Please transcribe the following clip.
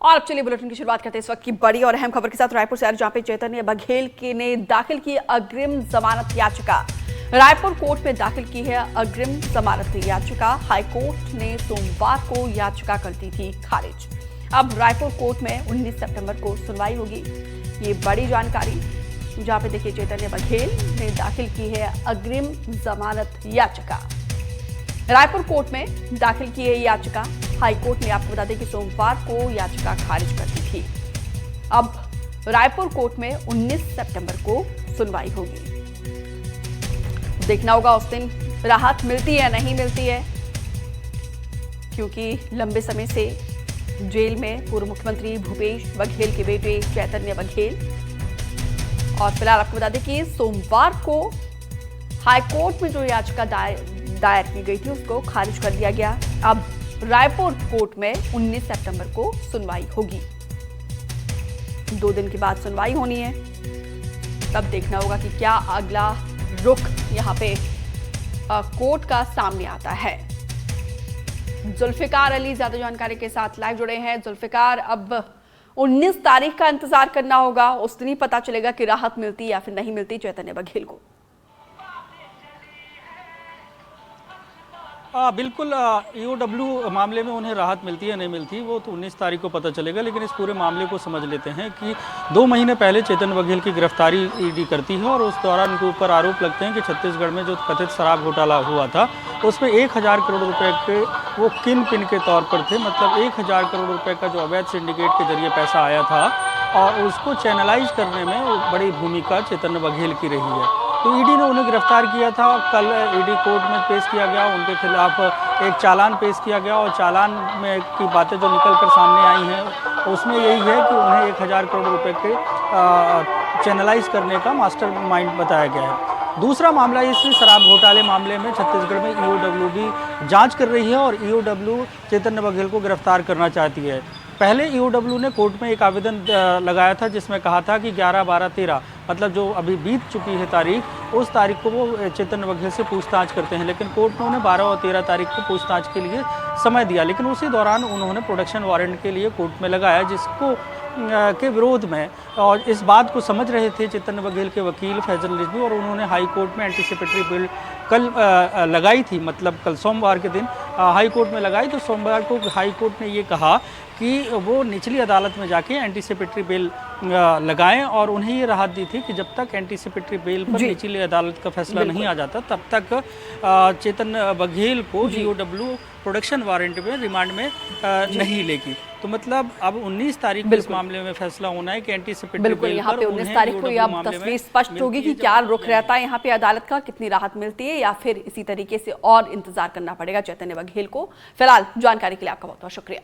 और अब चलिए बुलेटिन की शुरुआत करते हैं इस वक्त की बड़ी और अहम खबर के साथ रायपुर से आज जहां पे चैतन्य बघेल ने दाखिल की अग्रिम जमानत याचिका। रायपुर कोर्ट में दाखिल की है अग्रिम जमानत याचिका। हाईकोर्ट ने सोमवार को याचिका कर दी थी खारिज। अब रायपुर कोर्ट में 19 सितंबर को सुनवाई होगी। ये बड़ी जानकारी जहां पे देखिए चैतन्य बघेल ने दाखिल की है अग्रिम जमानत याचिका। रायपुर कोर्ट में दाखिल की है याचिका। हाईकोर्ट ने आपको बता दें कि सोमवार को याचिका खारिज कर दी थी। अब रायपुर कोर्ट में 19 सितंबर को सुनवाई होगी। देखना होगा उस दिन राहत मिलती है नहीं मिलती है, क्योंकि लंबे समय से जेल में पूर्व मुख्यमंत्री भूपेश बघेल के बेटे चैतन्य बघेल। और फिलहाल आपको बता दें कि सोमवार को हाईकोर्ट में जो याचिका दायर की गई थी उसको खारिज कर दिया गया। अब रायपुर कोर्ट में 19 सितंबर को सुनवाई होगी। 2 दिन के बाद सुनवाई होनी है। तब देखना होगा कि क्या अगला रुख यहां पे कोर्ट का सामने आता है। जुल्फिकार अली ज्यादा जानकारी के साथ लाइव जुड़े हैं। जुल्फिकार, अब 19 तारीख का इंतजार करना होगा। उस दिन ही पता चलेगा कि राहत मिलती या फिर नहीं मिलती चैतन्य बघेल को। बिल्कुल, ईओडब्ल्यू मामले में उन्हें राहत मिलती है नहीं मिलती वो तो 19 तारीख को पता चलेगा। लेकिन इस पूरे मामले को समझ लेते हैं कि 2 महीने पहले चैतन्य बघेल की गिरफ्तारी ईडी करती है और उस दौरान उनके ऊपर आरोप लगते हैं कि छत्तीसगढ़ में जो कथित शराब घोटाला हुआ था उसमें 1000 करोड़ रुपए के वो किन पिन के तौर पर थे। मतलब 1000 करोड़ रुपये का जो अवैध सिंडिकेट के जरिए पैसा आया था और उसको चैनलाइज करने में बड़ी भूमिका चैतन्य बघेल की रही है। तो ईडी ने उन्हें गिरफ्तार किया था। कल ईडी कोर्ट में पेश किया गया, उनके खिलाफ एक चालान पेश किया गया और चालान में की बातें जो निकल कर सामने आई हैं उसमें यही है कि उन्हें 1000 करोड़ रुपए के चैनलाइज करने का मास्टरमाइंड बताया गया है। दूसरा मामला इस शराब घोटाले मामले में छत्तीसगढ़ में ईओडब्ल्यू भी जांच कर रही है और ईओडब्ल्यू चैतन्य बघेल को गिरफ्तार करना चाहती है। पहले ईओडब्ल्यू ने कोर्ट में एक आवेदन लगाया था जिसमें कहा था कि 11, 12, 13 मतलब जो अभी बीत चुकी है तारीख, उस तारीख को वो चैतन्य बघेल से पूछताछ करते हैं। लेकिन कोर्ट ने उन्हें 12 और 13 तारीख को पूछताछ के लिए समय दिया। लेकिन उसी दौरान उन्होंने प्रोडक्शन वारंट के लिए कोर्ट में लगाया, जिसको के विरोध में और इस बात को समझ रहे थे चैतन्य बघेल के वकील फैजल रिजवी। और उन्होंने हाई कोर्ट में एंटीसिपेटरी बिल कल लगाई थी, मतलब कल सोमवार के दिन हाई कोर्ट में लगाई। तो सोमवार को हाई कोर्ट ने ये कहा कि वो निचली अदालत में जाके एंटीसिपेटरी बिल लगाएं और उन्हें ये राहत दी थी कि जब तक एंटीसिपेटरी बिल पर निचली अदालत का फैसला नहीं आ जाता तब तक चैतन्य बघेल को ईओडब्ल्यू प्रोडक्शन वारंट में रिमांड में नहीं लेगी। तो मतलब अब 19 तारीख को इस मामले में फैसला होना है कि एंटीसिपेटरी बिल यहाँ पे 19 तारीख को अब तस्वीर स्पष्ट होगी कि क्या रुख रहता है यहाँ पे अदालत का, कितनी राहत मिलती है या फिर इसी तरीके से और इंतजार करना पड़ेगा चैतन्य बघेल को। फिलहाल जानकारी के लिए आपका बहुत बहुत शुक्रिया।